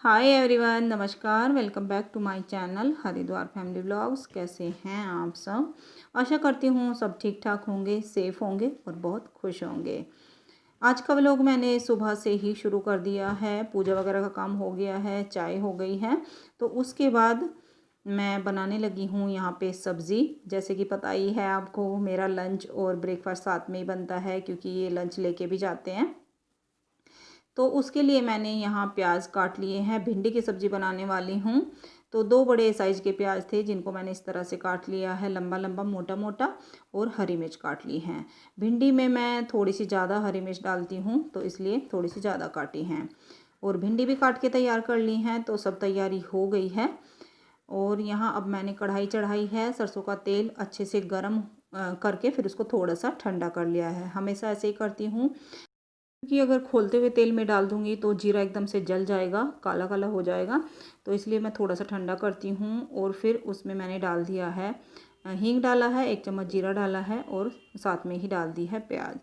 हाय everyone, नमस्कार। Welcome back to my channel Haridwar family vlogs. कैसे हैं आप सब? आशा करती हूँ सब ठीक ठाक होंगे, सेफ़ होंगे और बहुत खुश होंगे। आज का व्लॉग मैंने सुबह से ही शुरू कर दिया है। पूजा वगैरह का काम हो गया है, चाय हो गई है, तो उसके बाद मैं बनाने लगी हूँ यहाँ पे सब्ज़ी। जैसे कि पता ही है आपको, मेरा लंच और ब्रेकफास्ट साथ में ही बनता है क्योंकि ये लंच लेके भी जाते हैं। तो उसके लिए मैंने यहाँ प्याज काट लिए हैं। भिंडी की सब्ज़ी बनाने वाली हूँ, तो 2 बड़े साइज़ के प्याज थे जिनको मैंने इस तरह से काट लिया है, लंबा लंबा मोटा मोटा। और हरी मिर्च काट ली हैं। भिंडी में मैं थोड़ी सी ज़्यादा हरी मिर्च डालती हूँ, तो इसलिए थोड़ी सी ज़्यादा काटी हैं। और भिंडी भी काट के तैयार कर ली हैं, तो सब तैयारी हो गई है। और यहाँ अब मैंने कढ़ाई चढ़ाई है। सरसों का तेल अच्छे से गर्म करके फिर उसको थोड़ा सा ठंडा कर लिया है। हमेशा ऐसे ही करती हूँ, क्योंकि अगर खोलते हुए तेल में डाल दूंगी तो जीरा एकदम से जल जाएगा, काला काला हो जाएगा। तो इसलिए मैं थोड़ा सा ठंडा करती हूँ और फिर उसमें मैंने डाल दिया है हींग डाला है, 1 चम्मच जीरा डाला है और साथ में ही डाल दी है प्याज।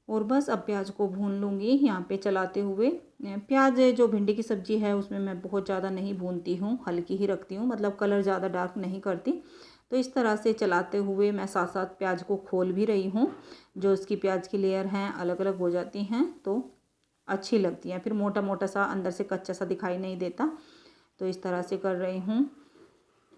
और बस अब प्याज को भून लूँगी यहाँ पे चलाते हुए। प्याज जो भिंडी की सब्ज़ी है उसमें मैं बहुत ज़्यादा नहीं भूनती हूँ, हल्की ही रखती हूँ, मतलब कलर ज़्यादा डार्क नहीं करती। तो इस तरह से चलाते हुए मैं साथ साथ प्याज को खोल भी रही हूँ। जो इसकी प्याज की लेयर हैं अलग अलग हो जाती हैं तो अच्छी लगती हैं, फिर मोटा मोटा सा अंदर से कच्चा सा दिखाई नहीं देता। तो इस तरह से कर रही हूँ।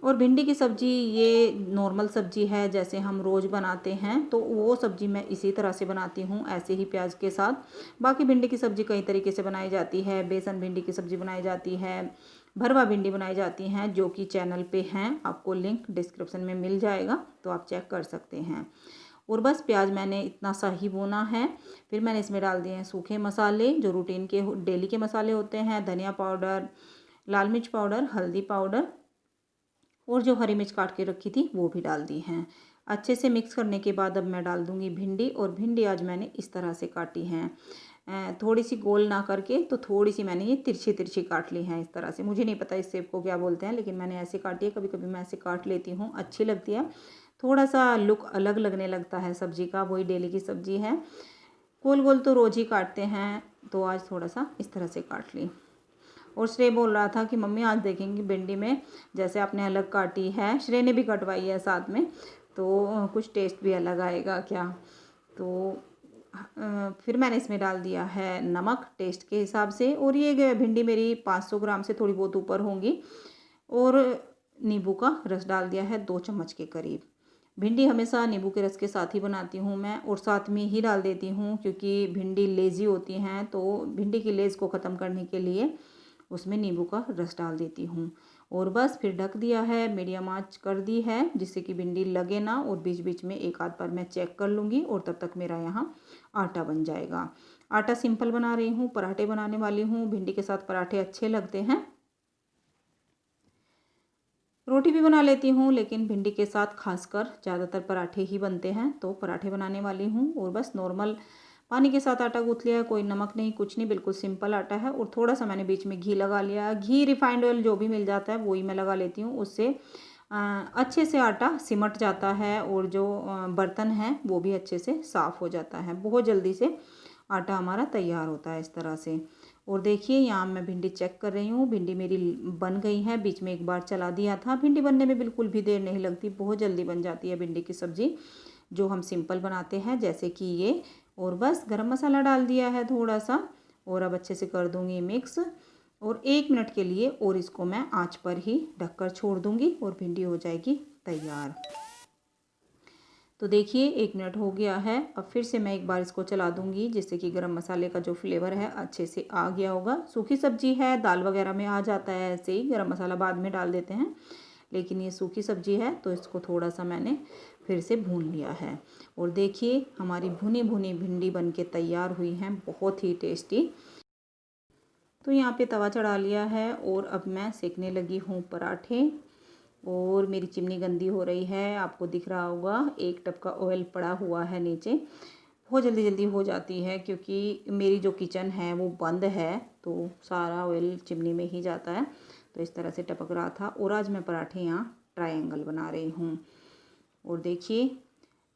और भिंडी की सब्ज़ी ये नॉर्मल सब्ज़ी है, जैसे हम रोज़ बनाते हैं, तो वो सब्ज़ी मैं इसी तरह से बनाती हूँ, ऐसे ही प्याज के साथ। बाकी भिंडी की सब्ज़ी कई तरीके से बनाई जाती है। बेसन भिंडी की सब्ज़ी बनाई जाती है, भरवा भिंडी बनाई जाती हैं, जो कि चैनल पे हैं। आपको लिंक डिस्क्रिप्शन में मिल जाएगा, तो आप चेक कर सकते हैं। और बस प्याज मैंने इतना सा ही भुना है। फिर मैंने इसमें डाल दिए हैं सूखे मसाले, जो रूटीन के डेली के मसाले होते हैं। धनिया पाउडर, लाल मिर्च पाउडर, हल्दी पाउडर और जो हरी मिर्च काट के रखी थी वो भी डाल दी हैं। अच्छे से मिक्स करने के बाद अब मैं डाल दूंगी भिंडी। और भिंडी आज मैंने इस तरह से काटी हैं, थोड़ी सी गोल ना करके, तो थोड़ी सी मैंने ये तिरछी तिरछी काट ली हैं इस तरह से। मुझे नहीं पता इस शेप को क्या बोलते हैं, लेकिन मैंने ऐसे काटी है। कभी कभी मैं ऐसे काट लेती हूँ, अच्छी लगती है। थोड़ा सा लुक अलग लगने लगता है सब्ज़ी का, वही डेली की सब्ज़ी है। गोल गोल तो रोज़ ही काटते हैं, तो आज थोड़ा सा इस तरह से काट ली। और श्रेय बोल रहा था कि मम्मी आज देखेंगी भिंडी में जैसे आपने अलग काटी है, श्रेय ने भी कटवाई है साथ में, तो कुछ टेस्ट भी अलग आएगा क्या। तो फिर मैंने इसमें डाल दिया है नमक टेस्ट के हिसाब से। और ये भिंडी मेरी 500 ग्राम से थोड़ी बहुत ऊपर होंगी। और नींबू का रस डाल दिया है 2 चम्मच के करीब। भिंडी हमेशा नींबू के रस के साथ ही बनाती हूँ मैं, और साथ में ही डाल देती हूँ क्योंकि भिंडी लेज़ी होती हैं, तो भिंडी की लेज़ को ख़त्म करने के लिए उसमें नींबू का रस डाल देती हूँ। और बस फिर ढक दिया है, मीडियम आंच कर दी है, जिससे कि भिंडी लगे ना। और बीच बीच में एक आध बार मैं चेक कर लूँगी। और तब तक मेरा यहाँ आटा बन जाएगा। आटा सिंपल बना रही हूँ, पराठे बनाने वाली हूँ। भिंडी के साथ पराठे अच्छे लगते हैं। रोटी भी बना लेती हूँ, लेकिन भिंडी के साथ खासकर ज़्यादातर पराठे ही बनते हैं, तो पराठे बनाने वाली हूँ। और बस नॉर्मल पानी के साथ आटा गूँथ लिया है, कोई नमक नहीं, कुछ नहीं, बिल्कुल सिंपल आटा है। और थोड़ा सा मैंने बीच में घी लगा लिया है। घी, रिफाइंड ऑयल जो भी मिल जाता है वही मैं लगा लेती हूँ। उससे अच्छे से आटा सिमट जाता है और जो बर्तन है वो भी अच्छे से साफ़ हो जाता है। बहुत जल्दी से आटा हमारा तैयार होता है इस तरह से। और देखिए यहाँ मैं भिंडी चेक कर रही हूँ, भिंडी मेरी बन गई है। बीच में एक बार चला दिया था। भिंडी बनने में बिल्कुल भी देर नहीं लगती, बहुत जल्दी बन जाती है भिंडी की सब्ज़ी, जो हम सिंपल बनाते हैं जैसे कि ये। और बस गरम मसाला डाल दिया है थोड़ा सा, और अब अच्छे से कर दूँगी मिक्स। और 1 मिनट के लिए और इसको मैं आँच पर ही ढककर छोड़ दूँगी और भिंडी हो जाएगी तैयार। तो देखिए 1 मिनट हो गया है। अब फिर से मैं एक बार इसको चला दूंगी, जिससे कि गरम मसाले का जो फ्लेवर है अच्छे से आ गया होगा। सूखी सब्जी है, दाल वगैरह में आ जाता है ऐसे ही, गरम मसाला बाद में डाल देते हैं। लेकिन ये सूखी सब्जी है तो इसको थोड़ा सा मैंने फिर से भून लिया है। और देखिए हमारी भुनी भुनी भिंडी बन के तैयार हुई हैं, बहुत ही टेस्टी। तो यहाँ पे तवा चढ़ा लिया है और अब मैं सेकने लगी हूँ पराठे। और मेरी चिमनी गंदी हो रही है, आपको दिख रहा होगा, 1 टप का ऑयल पड़ा हुआ है नीचे। बहुत जल्दी जल्दी हो जाती है क्योंकि मेरी जो किचन है वो बंद है, तो सारा ऑयल चिमनी में ही जाता है। तो इस तरह से टपक रहा था। और आज मैं पराठे यहाँ ट्रायंगल बना रही हूँ। और देखिए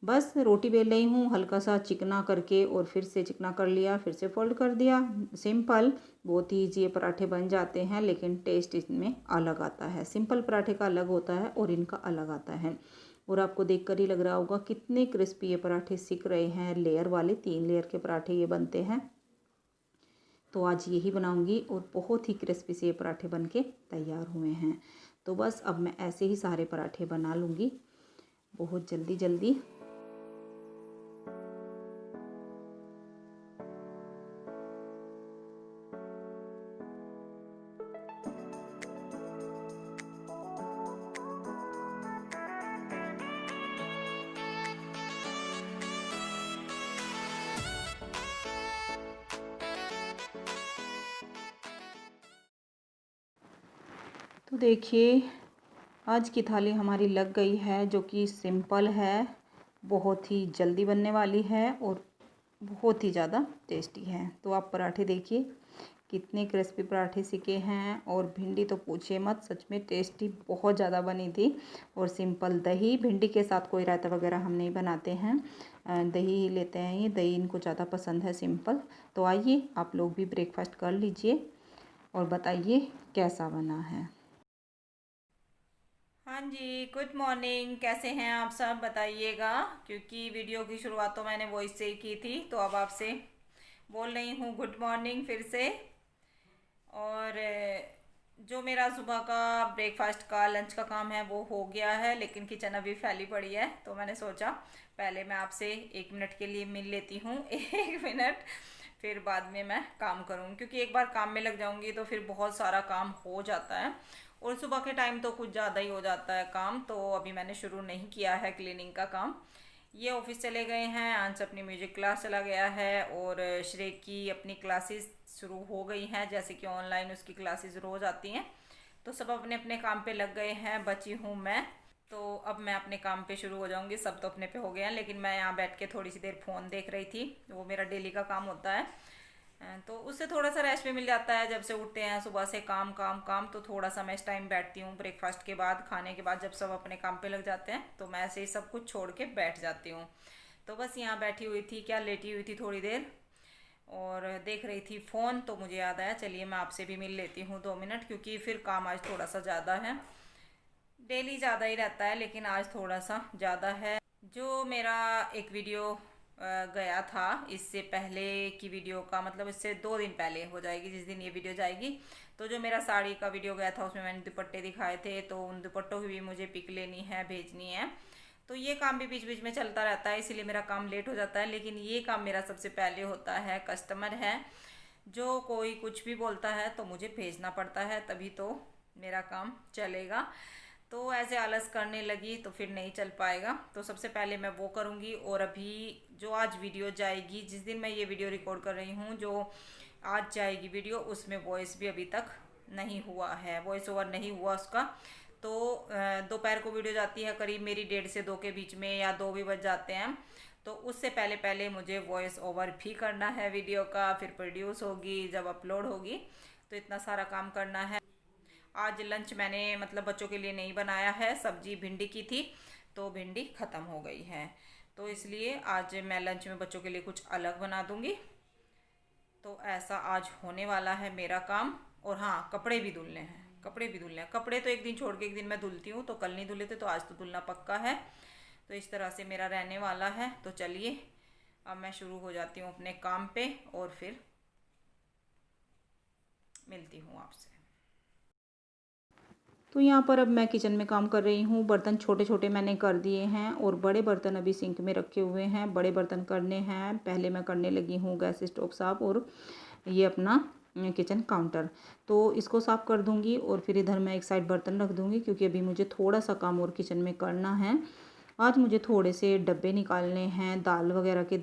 बस रोटी बेल रही हूँ, हल्का सा चिकना करके और फिर से चिकना कर लिया, फिर से फोल्ड कर दिया। सिंपल, बहुत ही ईजी ये पराठे बन जाते हैं, लेकिन टेस्ट इसमें अलग आता है। सिंपल पराठे का अलग होता है और इनका अलग आता है। और आपको देखकर ही लग रहा होगा कितने क्रिस्पी ये पराठे सिक रहे हैं। लेयर वाले 3 लेयर के पराठे ये बनते हैं। तो आज यही बनाऊंगी और बहुत ही क्रिस्पी से ये पराठे बन के तैयार हुए हैं। तो बस अब मैं ऐसे ही सारे पराठे बना लूँगी बहुत जल्दी जल्दी। तो देखिए, आज की थाली हमारी लग गई है, जो कि सिंपल है, बहुत ही जल्दी बनने वाली है और बहुत ही ज़्यादा टेस्टी है। तो आप पराठे देखिए कितने क्रिस्पी पराठे सिके हैं। और भिंडी तो पूछिए मत, सच में टेस्टी बहुत ज़्यादा बनी थी। और सिंपल दही, भिंडी के साथ कोई रायता वगैरह हम नहीं बनाते हैं, दही ही लेते हैं। ये दही इनको ज़्यादा पसंद है, सिंपल। तो आइए आप लोग भी ब्रेकफास्ट कर लीजिए और बताइए कैसा बना है। हाँ जी, गुड मॉर्निंग। कैसे हैं आप सब, बताइएगा। क्योंकि वीडियो की शुरुआत तो मैंने वॉइस से ही की थी, तो अब आपसे बोल रही हूँ गुड मॉर्निंग फिर से। और जो मेरा सुबह का ब्रेकफास्ट का लंच का काम है वो हो गया है, लेकिन किचन अभी फैली पड़ी है। तो मैंने सोचा पहले मैं आपसे 1 मिनट के लिए मिल लेती हूँ 1 मिनट, फिर बाद में मैं काम करूँ। क्योंकि एक बार काम में लग जाऊँगी तो फिर बहुत सारा काम हो जाता है। और सुबह के टाइम तो कुछ ज़्यादा ही हो जाता है काम। तो अभी मैंने शुरू नहीं किया है क्लीनिंग का काम। ये ऑफिस चले गए हैं, अंश अपनी म्यूजिक क्लास चला गया है और श्रेय की अपनी क्लासेस शुरू हो गई हैं, जैसे कि ऑनलाइन उसकी क्लासेस रोज़ आती हैं। तो सब अपने अपने काम पे लग गए हैं, बची हूँ मैं। तो अब मैं अपने काम पे शुरू हो जाऊंगी। सब तो अपने पे हो गए हैं, लेकिन मैं यहाँ बैठ के थोड़ी सी देर फ़ोन देख रही थी। वो मेरा डेली का काम होता है। तो उससे थोड़ा सा रेस्ट भी मिल जाता है। जब से उठते हैं सुबह से काम काम काम, तो थोड़ा सा मैं इस टाइम बैठती हूँ ब्रेकफास्ट के बाद, खाने के बाद। जब सब अपने काम पे लग जाते हैं तो मैं ऐसे ही सब कुछ छोड़ के बैठ जाती हूँ। तो बस यहाँ बैठी हुई थी, क्या लेटी हुई थी थोड़ी देर और देख रही थी फ़ोन। तो मुझे याद आया, चलिए मैं आपसे भी मिल लेती हूँ 2 मिनट, क्योंकि फिर काम आज थोड़ा सा ज़्यादा है। डेली ज़्यादा ही रहता है, लेकिन आज थोड़ा सा ज़्यादा है। जो मेरा एक वीडियो गया था इससे पहले की वीडियो का, मतलब इससे 2 दिन पहले हो जाएगी जिस दिन ये वीडियो जाएगी। तो जो मेरा साड़ी का वीडियो गया था उसमें मैंने दुपट्टे दिखाए थे, तो उन दुपट्टों की भी मुझे पिक लेनी है, भेजनी है। तो ये काम भी बीच बीच में चलता रहता है, इसीलिए मेरा काम लेट हो जाता है। लेकिन ये काम मेरा सबसे पहले होता है। कस्टमर है, जो कोई कुछ भी बोलता है तो मुझे भेजना पड़ता है, तभी तो मेरा काम चलेगा। तो ऐसे आलस करने लगी तो फिर नहीं चल पाएगा। तो सबसे पहले मैं वो करूँगी। और अभी जो आज वीडियो जाएगी, जिस दिन मैं ये वीडियो रिकॉर्ड कर रही हूँ, जो आज जाएगी वीडियो, उसमें वॉइस भी अभी तक नहीं हुआ है, वॉइस ओवर नहीं हुआ उसका। तो दोपहर को वीडियो जाती है करीब मेरी 1:30 से 2 के बीच में, या 2 भी बज जाते हैं। तो उससे पहले पहले मुझे वॉइस ओवर भी करना है वीडियो का, फिर प्रोड्यूस होगी, जब अपलोड होगी। तो इतना सारा काम करना है। आज लंच मैंने मतलब बच्चों के लिए नहीं बनाया है, सब्जी भिंडी की थी तो भिंडी ख़त्म हो गई है। तो इसलिए आज मैं लंच में बच्चों के लिए कुछ अलग बना दूंगी। तो ऐसा आज होने वाला है मेरा काम। और हाँ, कपड़े भी धुलने हैं, कपड़े भी धुलने हैं। कपड़े तो एक दिन छोड़ के एक दिन मैं धुलती हूँ, तो कल नहीं धुले थे तो आज तो धुलना पक्का है। तो इस तरह से मेरा रहने वाला है। तो चलिए अब मैं शुरू हो जाती हूँ अपने काम पे और फिर मिलती हूँ आपसे। तो यहाँ पर अब मैं किचन में काम कर रही हूँ। बर्तन छोटे छोटे मैंने कर दिए हैं और बड़े बर्तन अभी सिंक में रखे हुए हैं। बड़े बर्तन करने हैं, पहले मैं करने लगी हूँ गैस स्टोव साफ और ये अपना किचन काउंटर। तो इसको साफ़ कर दूँगी और फिर इधर मैं एक साइड बर्तन रख दूँगी, क्योंकि अभी मुझे थोड़ा सा काम और किचन में करना है। आज मुझे थोड़े से डब्बे निकालने हैं दाल वगैरह के,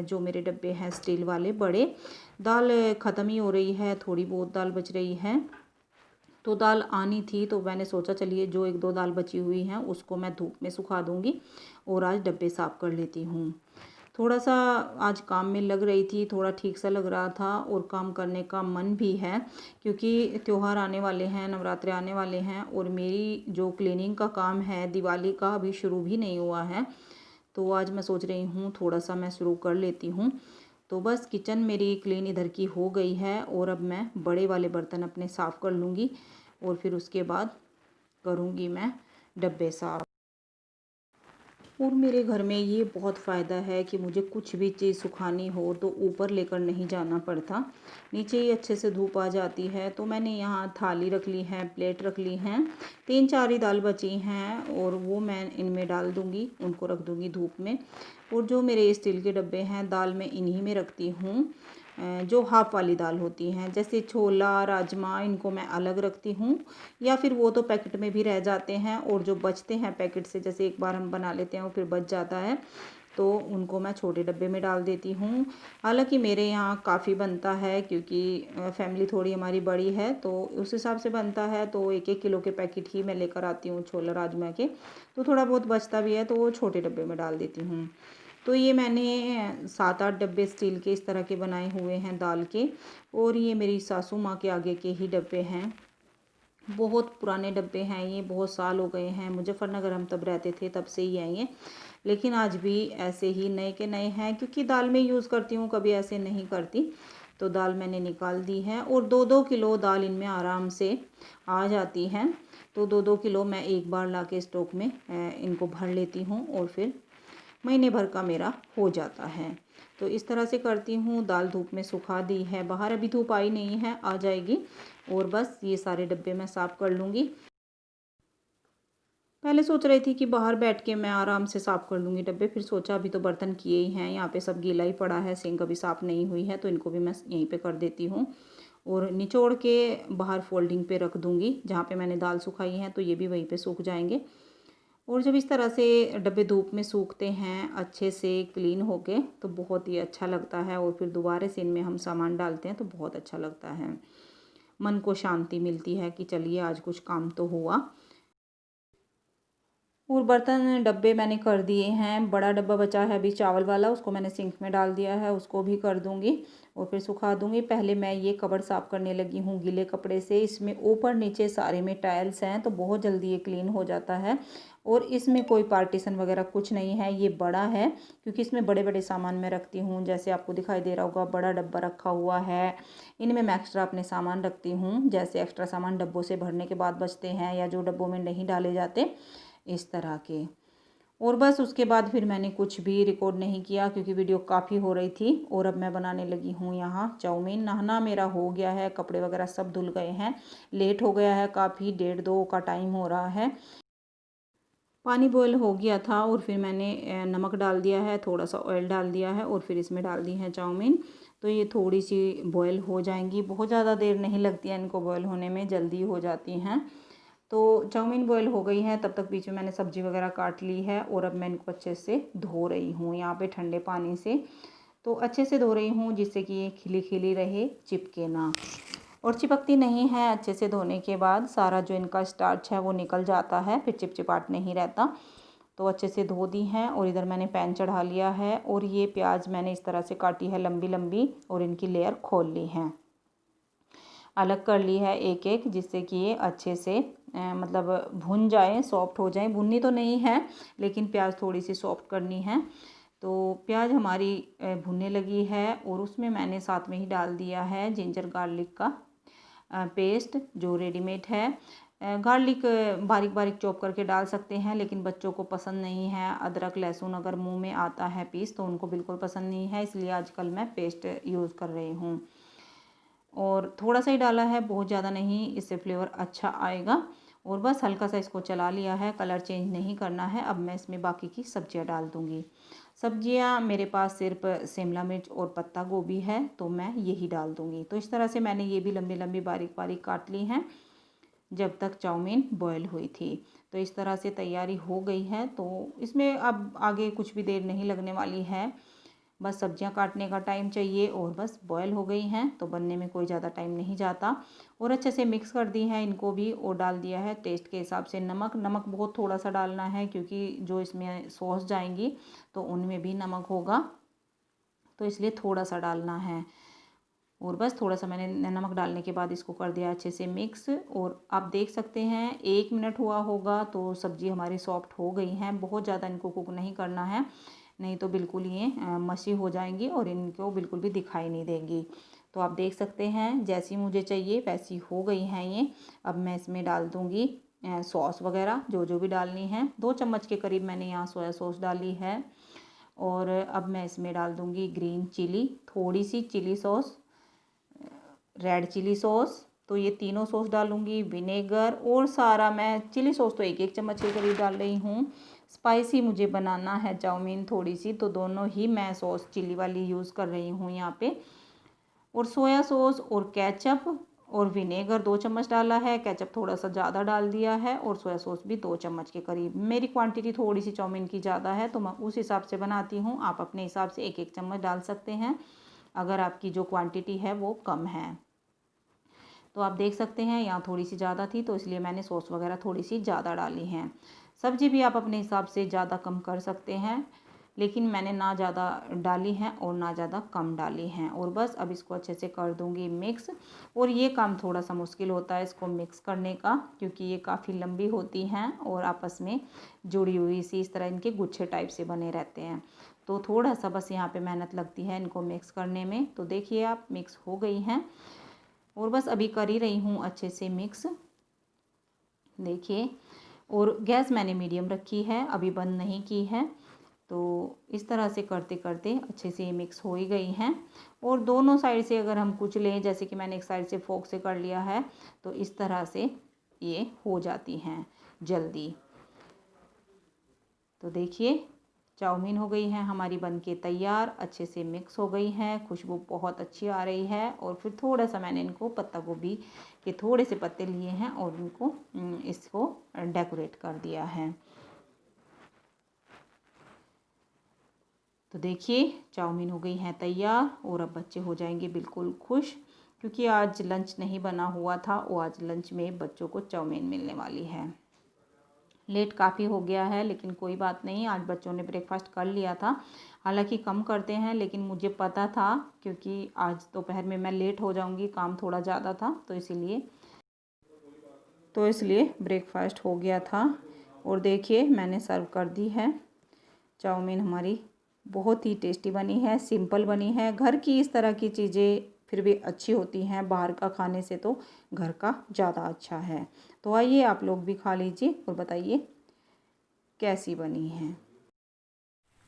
जो मेरे डब्बे हैं स्टील वाले बड़े। दाल ख़त्म ही हो रही है, थोड़ी बहुत दाल बच रही है। तो दाल आनी थी, तो मैंने सोचा चलिए जो 1-2 दाल बची हुई हैं उसको मैं धूप में सुखा दूँगी और आज डब्बे साफ़ कर लेती हूँ। थोड़ा सा आज काम में लग रही थी, थोड़ा ठीक सा लग रहा था और काम करने का मन भी है, क्योंकि त्योहार आने वाले हैं, नवरात्रे आने वाले हैं और मेरी जो क्लीनिंग का काम है दिवाली का अभी शुरू भी नहीं हुआ है। तो आज मैं सोच रही हूँ थोड़ा सा मैं शुरू कर लेती हूँ। तो बस किचन मेरी क्लीन इधर की हो गई है और अब मैं बड़े वाले बर्तन अपने साफ़ कर लूँगी और फिर उसके बाद करूँगी मैं डब्बे साफ़। और मेरे घर में ये बहुत फ़ायदा है कि मुझे कुछ भी चीज़ सुखानी हो तो ऊपर लेकर नहीं जाना पड़ता, नीचे ही अच्छे से धूप आ जाती है। तो मैंने यहाँ थाली रख ली है, प्लेट रख ली हैं, 3-4 ही दाल बची हैं और वो मैं इनमें डाल दूँगी, उनको रख दूँगी धूप में। और जो मेरे स्टील के डब्बे हैं दाल मैं इन्हीं में रखती हूँ। जो हाफ़ वाली दाल होती हैं जैसे छोला, राजमा, इनको मैं अलग रखती हूँ, या फिर वो तो पैकेट में भी रह जाते हैं और जो बचते हैं पैकेट से, जैसे एक बार हम बना लेते हैं और फिर बच जाता है, तो उनको मैं छोटे डब्बे में डाल देती हूँ। हालांकि मेरे यहाँ काफ़ी बनता है क्योंकि फैमिली थोड़ी हमारी बड़ी है, तो उस हिसाब से बनता है, तो 1-1 किलो के पैकेट ही मैं लेकर आती हूँ छोला राजमा के। तो थोड़ा बहुत बचता भी है तो वो छोटे डब्बे में डाल देती हूँ। तो ये मैंने 7-8 डब्बे स्टील के इस तरह के बनाए हुए हैं दाल के। और ये मेरी सासू माँ के आगे के ही डब्बे हैं, बहुत पुराने डब्बे हैं ये, बहुत साल हो गए हैं, मुजफ्फरनगर हम तब रहते थे तब से ही हैं ये। लेकिन आज भी ऐसे ही नए के नए हैं, क्योंकि दाल में यूज़ करती हूँ, कभी ऐसे नहीं करती। तो दाल मैंने निकाल दी है और 2-2 किलो दाल इनमें आराम से आ जाती है। तो 2-2 किलो मैं एक बार ला के स्टॉक में इनको भर लेती हूँ और फिर महीने भर का मेरा हो जाता है। तो इस तरह से करती हूँ। दाल धूप में सुखा दी है, बाहर अभी धूप आई नहीं है, आ जाएगी। और बस ये सारे डब्बे मैं साफ़ कर लूँगी। पहले सोच रही थी कि बाहर बैठ के मैं आराम से साफ़ कर लूँगी डब्बे, फिर सोचा अभी तो बर्तन किए ही हैं, यहाँ पे सब गीला ही पड़ा है, सिंक अभी साफ़ नहीं हुई है, तो इनको भी मैं यहीं पे कर देती हूँ। और निचोड़ के बाहर फोल्डिंग पे रख दूँगी, जहाँ पे मैंने दाल सुखाई है तो ये भी वहीं पे सूख जाएंगे। और जब इस तरह से डब्बे धूप में सूखते हैं अच्छे से क्लीन होके, तो बहुत ही अच्छा लगता है। और फिर दोबारा से इनमें हम सामान डालते हैं तो बहुत अच्छा लगता है, मन को शांति मिलती है कि चलिए आज कुछ काम तो हुआ। और बर्तन डब्बे मैंने कर दिए हैं। बड़ा डब्बा बचा है अभी चावल वाला, उसको मैंने सिंक में डाल दिया है, उसको भी कर दूंगी और फिर सुखा दूंगी। पहले मैं ये कबर्ड साफ़ करने लगी हूँ गीले कपड़े से। इसमें ऊपर नीचे सारे में टाइल्स हैं तो बहुत जल्दी ये क्लीन हो जाता है। और इसमें कोई पार्टीशन वगैरह कुछ नहीं है, ये बड़ा है क्योंकि इसमें बड़े बड़े सामान मैं रखती हूँ। जैसे आपको दिखाई दे रहा होगा बड़ा डब्बा रखा हुआ है, इनमें मैं एक्स्ट्रा अपने सामान रखती हूँ। जैसे एक्स्ट्रा सामान डब्बों से भरने के बाद बचते हैं या जो डब्बों में नहीं डाले जाते, इस तरह के। और बस उसके बाद फिर मैंने कुछ भी रिकॉर्ड नहीं किया क्योंकि वीडियो काफ़ी हो रही थी। और अब मैं बनाने लगी हूँ यहाँ चाउमीन। नहाना मेरा हो गया है, कपड़े वगैरह सब धुल गए हैं, लेट हो गया है काफ़ी, 1:30-2 का टाइम हो रहा है। पानी बॉयल हो गया था और फिर मैंने नमक डाल दिया है, थोड़ा सा ऑयल डाल दिया है और फिर इसमें डाल दी है चाउमीन। तो ये थोड़ी सी बॉयल हो जाएंगी, बहुत ज़्यादा देर नहीं लगती है इनको बॉयल होने में, जल्दी हो जाती हैं। तो चाउमीन बॉयल हो गई है, तब तक बीच में मैंने सब्ज़ी वगैरह काट ली है और अब मैं इनको अच्छे से धो रही हूँ यहाँ पे ठंडे पानी से। तो अच्छे से धो रही हूँ जिससे कि ये खिली खिली रहे, चिपके ना। और चिपकती नहीं है, अच्छे से धोने के बाद सारा जो इनका स्टार्च है वो निकल जाता है, फिर चिपचिपाट नहीं रहता। तो अच्छे से धो दी हैं। और इधर मैंने पैन चढ़ा लिया है और ये प्याज मैंने इस तरह से काटी है लंबी लंबी और इनकी लेयर खोल ली है, अलग कर ली है एक एक, जिससे कि ये अच्छे से मतलब भुन जाए, सॉफ्ट हो जाए। भुननी तो नहीं है लेकिन प्याज थोड़ी सी सॉफ्ट करनी है। तो प्याज हमारी भुनने लगी है और उसमें मैंने साथ में ही डाल दिया है जिंजर गार्लिक का पेस्ट जो रेडीमेड है। गार्लिक बारीक बारीक चॉप करके डाल सकते हैं, लेकिन बच्चों को पसंद नहीं है। अदरक लहसुन अगर मुंह में आता है पीस तो उनको बिल्कुल पसंद नहीं है, इसलिए आजकल मैं पेस्ट यूज़ कर रही हूँ। और थोड़ा सा ही डाला है, बहुत ज़्यादा नहीं, इससे फ्लेवर अच्छा आएगा। और बस हल्का सा इसको चला लिया है, कलर चेंज नहीं करना है। अब मैं इसमें बाकी की सब्जियां डाल दूँगी। सब्जियां मेरे पास सिर्फ शिमला मिर्च और पत्ता गोभी है, तो मैं यही डाल दूँगी। तो इस तरह से मैंने ये भी लंबी लंबी बारीक बारीक काट ली हैं जब तक चाउमीन बॉयल हुई थी। तो इस तरह से तैयारी हो गई है। तो इसमें अब आगे कुछ भी देर नहीं लगने वाली है, बस सब्जियां काटने का टाइम चाहिए और बस बॉयल हो गई हैं, तो बनने में कोई ज़्यादा टाइम नहीं जाता। और अच्छे से मिक्स कर दी है इनको भी और डाल दिया है टेस्ट के हिसाब से नमक। नमक बहुत थोड़ा सा डालना है क्योंकि जो इसमें सॉस जाएंगी तो उनमें भी नमक होगा, तो इसलिए थोड़ा सा डालना है। और बस थोड़ा सा मैंने नमक डालने के बाद इसको कर दिया अच्छे से मिक्स। और आप देख सकते हैं 1 मिनट हुआ होगा तो सब्ज़ी हमारी सॉफ्ट हो गई हैं। बहुत ज़्यादा इनको कुक नहीं करना है, नहीं तो बिल्कुल ये मसी हो जाएंगी और इनको बिल्कुल भी दिखाई नहीं देंगी। तो आप देख सकते हैं जैसी मुझे चाहिए वैसी हो गई हैं ये। अब मैं इसमें डाल दूँगी सॉस वगैरह जो जो भी डालनी है। 2 चम्मच के करीब मैंने यहाँ सोया सॉस डाली है। और अब मैं इसमें डाल दूँगी ग्रीन चिली, थोड़ी सी chilli sauce, red chilli sauce, तो ये तीनों सॉस डालूँगी, विनेगर और सारा मैं चिली सॉस तो 1-1 चम्मच के करीब डाल रही हूँ। स्पाइसी मुझे बनाना है चाउमीन थोड़ी सी, तो दोनों ही मैं सॉस चिली वाली यूज़ कर रही हूँ यहाँ पे। और सोया सॉस और केचप और विनेगर 2 चम्मच डाला है, केचप थोड़ा सा ज़्यादा डाल दिया है और सोया सॉस भी 2 चम्मच के करीब। मेरी क्वांटिटी थोड़ी सी चाउमीन की ज़्यादा है तो मैं उस हिसाब से बनाती हूँ। आप अपने हिसाब से 1-1 चम्मच डाल सकते हैं अगर आपकी जो क्वांटिटी है वो कम है। तो आप देख सकते हैं यहाँ थोड़ी सी ज़्यादा थी तो इसलिए मैंने सॉस वगैरह थोड़ी सी ज़्यादा डाली हैं। सब्ज़ी भी आप अपने हिसाब से ज़्यादा कम कर सकते हैं, लेकिन मैंने ना ज़्यादा डाली हैं और ना ज़्यादा कम डाली हैं। और बस अब इसको अच्छे से कर दूँगी मिक्स। और ये काम थोड़ा सा मुश्किल होता है इसको मिक्स करने का, क्योंकि ये काफ़ी लंबी होती हैं और आपस में जुड़ी हुई सी इस तरह इनके गुच्छे टाइप से बने रहते हैं। तो थोड़ा सा बस यहाँ पे मेहनत लगती है इनको मिक्स करने में। तो देखिए आप मिक्स हो गई हैं और बस अभी कर ही रही हूँ अच्छे से मिक्स, देखिए। और गैस मैंने मीडियम रखी है, अभी बंद नहीं की है। तो इस तरह से करते करते अच्छे से ये मिक्स हो ही गई हैं। और दोनों साइड से अगर हम कुछ लें, जैसे कि मैंने एक साइड से फोक से कर लिया है, तो इस तरह से ये हो जाती हैं जल्दी। तो देखिए चाउमीन हो गई है हमारी बनके तैयार, अच्छे से मिक्स हो गई हैं, खुशबू बहुत अच्छी आ रही है। और फिर थोड़ा सा मैंने इनको पत्ता गोभी के थोड़े से पत्ते लिए हैं और उनको इसको डेकोरेट कर दिया है। तो देखिए चाउमीन हो गई हैं तैयार और अब बच्चे हो जाएंगे बिल्कुल खुश, क्योंकि आज लंच नहीं बना हुआ था और आज लंच में बच्चों को चाउमीन मिलने वाली है। लेट काफ़ी हो गया है लेकिन कोई बात नहीं, आज बच्चों ने ब्रेकफास्ट कर लिया था। हालांकि कम करते हैं लेकिन मुझे पता था क्योंकि आज दोपहर में मैं लेट हो जाऊंगी, काम थोड़ा ज़्यादा था तो इसलिए ब्रेकफास्ट हो गया था। और देखिए मैंने सर्व कर दी है। चाउमीन हमारी बहुत ही टेस्टी बनी है, सिंपल बनी है। घर की इस तरह की चीज़ें फिर भी अच्छी होती हैं, बाहर का खाने से तो घर का ज़्यादा अच्छा है। तो आइए आप लोग भी खा लीजिए और बताइए कैसी बनी है।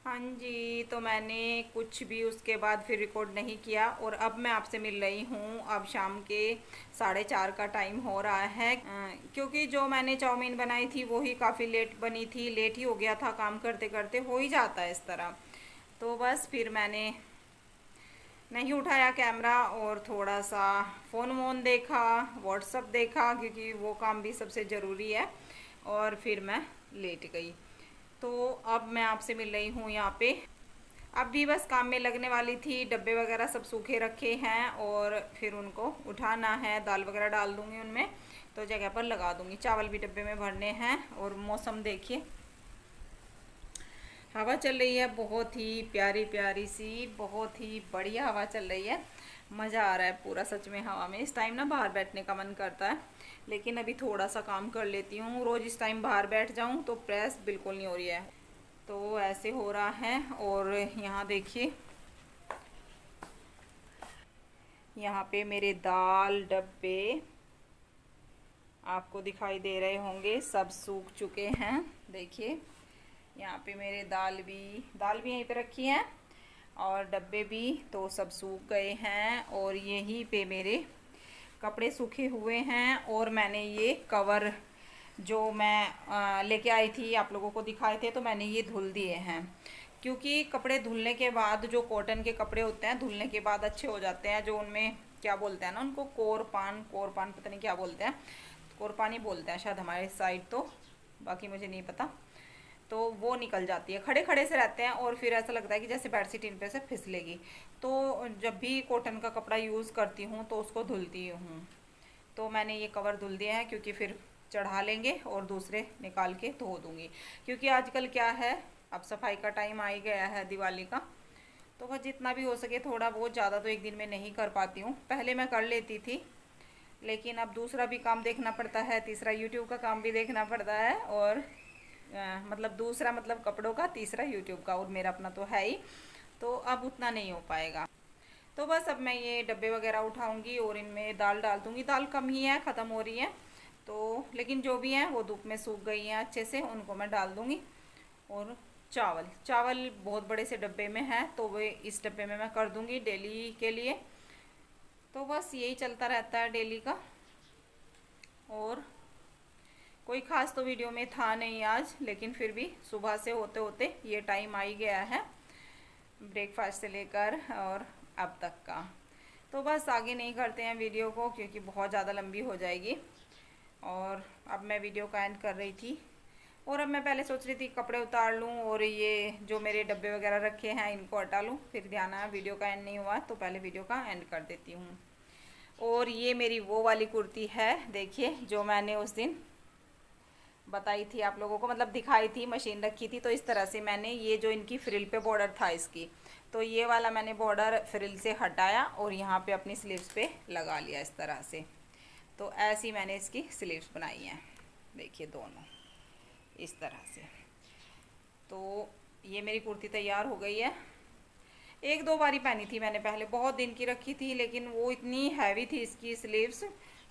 हाँ जी, तो मैंने कुछ भी उसके बाद फिर रिकॉर्ड नहीं किया और अब मैं आपसे मिल रही हूँ। अब शाम के 4:30 का टाइम हो रहा है, क्योंकि जो मैंने चाउमीन बनाई थी वो ही काफ़ी लेट बनी थी, लेट ही हो गया था, काम करते करते हो ही जाता है इस तरह। तो बस फिर मैंने नहीं उठाया कैमरा और थोड़ा सा फ़ोन वोन देखा, व्हाट्सअप देखा, क्योंकि वो काम भी सबसे ज़रूरी है। और फिर मैं लेट गई। तो अब मैं आपसे मिल रही हूँ यहाँ पे। अब भी बस काम में लगने वाली थी, डब्बे वगैरह सब सूखे रखे हैं और फिर उनको उठाना है, दाल वगैरह डाल दूँगी उनमें, तो जगह पर लगा दूँगी। चावल भी डब्बे में भरने हैं। और मौसम देखिए, हवा चल रही है बहुत ही प्यारी प्यारी सी, बहुत ही बढ़िया हवा चल रही है। मज़ा आ रहा है पूरा सच में हवा में। इस टाइम ना बाहर बैठने का मन करता है, लेकिन अभी थोड़ा सा काम कर लेती हूँ। रोज़ इस टाइम बाहर बैठ जाऊँ तो प्रेस बिल्कुल नहीं हो रही है, तो ऐसे हो रहा है। और यहाँ देखिए, यहाँ पे मेरे दाल डब्बे आपको दिखाई दे रहे होंगे, सब सूख चुके हैं। देखिए यहाँ पे मेरे दाल भी यहीं पे रखी है और डब्बे भी तो सब सूख गए हैं। और यहीं पे मेरे कपड़े सूखे हुए हैं। और मैंने ये कवर जो मैं लेके आई थी, आप लोगों को दिखाए थे, तो मैंने ये धुल दिए हैं। क्योंकि कपड़े धुलने के बाद, जो कॉटन के कपड़े होते हैं धुलने के बाद अच्छे हो जाते हैं, जो उनमें क्या बोलते हैं ना, उनको कोरपान पता नहीं क्या बोलते हैं, कोरपान ही बोलते हैं शायद हमारे साइड, तो बाकी मुझे नहीं पता। तो वो निकल जाती है, खड़े खड़े से रहते हैं और फिर ऐसा लगता है कि जैसे बेडशीट इन पे से फिसलेगी। तो जब भी कॉटन का कपड़ा यूज़ करती हूँ तो उसको धुलती हूँ। तो मैंने ये कवर धुल दिया है, क्योंकि फिर चढ़ा लेंगे और दूसरे निकाल के धो दूँगी। क्योंकि आजकल क्या है, अब सफाई का टाइम आ ही गया है, दिवाली का, तो बस जितना भी हो सके थोड़ा बहुत, ज़्यादा तो एक दिन में नहीं कर पाती हूँ। पहले मैं कर लेती थी, लेकिन अब दूसरा भी काम देखना पड़ता है, तीसरा यूट्यूब का काम भी देखना पड़ता है, और मतलब दूसरा मतलब कपड़ों का, तीसरा यूट्यूब का, और मेरा अपना तो है ही, तो अब उतना नहीं हो पाएगा। तो बस अब मैं ये डब्बे वगैरह उठाऊंगी और इनमें दाल डाल दूंगी। दाल कम ही है, ख़त्म हो रही है, तो लेकिन जो भी हैं वो धूप में सूख गई हैं अच्छे से, उनको मैं डाल दूंगी। और चावल चावल बहुत बड़े से डब्बे में है, तो वे इस डब्बे में मैं कर दूंगी डेली के लिए। तो बस यही चलता रहता है डेली का। और कोई ख़ास तो वीडियो में था नहीं आज, लेकिन फिर भी सुबह से होते होते ये टाइम आ ही गया है, ब्रेकफास्ट से लेकर और अब तक का। तो बस आगे नहीं करते हैं वीडियो को, क्योंकि बहुत ज़्यादा लंबी हो जाएगी। और अब मैं वीडियो का एंड कर रही थी, और अब मैं पहले सोच रही थी कपड़े उतार लूँ और ये जो मेरे डब्बे वगैरह रखे हैं इनको हटा लूँ, फिर ध्यान आया वीडियो का एंड नहीं हुआ, तो पहले वीडियो का एंड कर देती हूँ। और ये मेरी वो वाली कुर्ती है, देखिए, जो मैंने उस दिन बताई थी आप लोगों को, मतलब दिखाई थी, मशीन रखी थी, तो इस तरह से मैंने ये जो इनकी फ्रिल पे बॉर्डर था इसकी, तो ये वाला मैंने बॉर्डर फ्रिल से हटाया और यहाँ पे अपनी स्लीव्स पे लगा लिया इस तरह से। तो ऐसी मैंने इसकी स्लीव्स बनाई हैं, देखिए दोनों इस तरह से। तो ये मेरी कुर्ती तैयार हो गई है। एक दो बारी पहनी थी मैंने पहले, बहुत दिन की रखी थी, लेकिन वो इतनी हैवी थी इसकी स्लीव्स,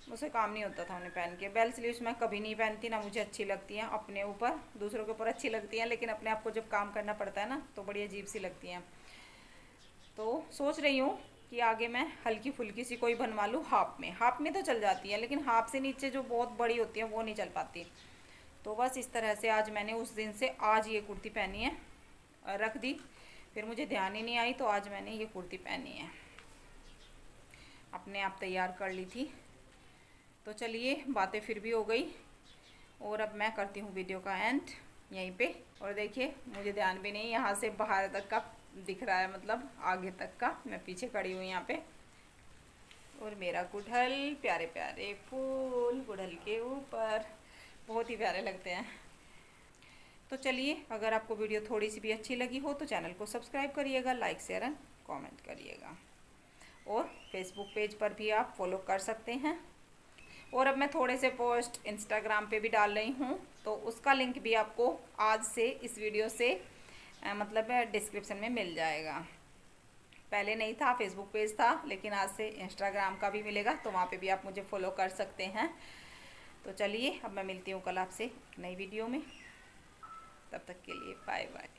मुझसे काम नहीं होता था उन्हें पहन के। बेल स्लीव्स मैं कभी नहीं पहनती, ना मुझे अच्छी लगती हैं। अपने ऊपर, दूसरों के ऊपर अच्छी लगती हैं, लेकिन अपने आप को जब काम करना पड़ता है ना, तो बड़ी अजीब सी लगती हैं। तो सोच रही हूँ कि आगे मैं हल्की फुल्की सी कोई बनवा लूँ हाफ में तो चल जाती है, लेकिन हाफ से नीचे जो बहुत बड़ी होती है वो नहीं चल पाती। तो बस इस तरह से आज मैंने उस दिन से आज ये कुर्ती पहनी है, रख दी, फिर मुझे ध्यान ही नहीं आई, तो आज मैंने ये कुर्ती पहनी है, अपने आप तैयार कर ली थी। तो चलिए, बातें फिर भी हो गई, और अब मैं करती हूँ वीडियो का एंड यहीं पे। और देखिए, मुझे ध्यान भी नहीं, यहाँ से बाहर तक का दिख रहा है, मतलब आगे तक का, मैं पीछे खड़ी हूँ यहाँ पे। और मेरा गुड़हल, प्यारे प्यारे फूल गुड़हल के ऊपर, बहुत ही प्यारे लगते हैं। तो चलिए, अगर आपको वीडियो थोड़ी सी भी अच्छी लगी हो तो चैनल को सब्सक्राइब करिएगा, लाइक शेयर एंड कमेंट करिएगा। और फेसबुक पेज पर भी आप फॉलो कर सकते हैं। और अब मैं थोड़े से पोस्ट इंस्टाग्राम पे भी डाल रही हूँ, तो उसका लिंक भी आपको आज से इस वीडियो से मतलब डिस्क्रिप्शन में मिल जाएगा। पहले नहीं था, फेसबुक पेज था, लेकिन आज से इंस्टाग्राम का भी मिलेगा, तो वहाँ पे भी आप मुझे फॉलो कर सकते हैं। तो चलिए, अब मैं मिलती हूँ कल आपसे नई वीडियो में, तब तक के लिए बाय बाय।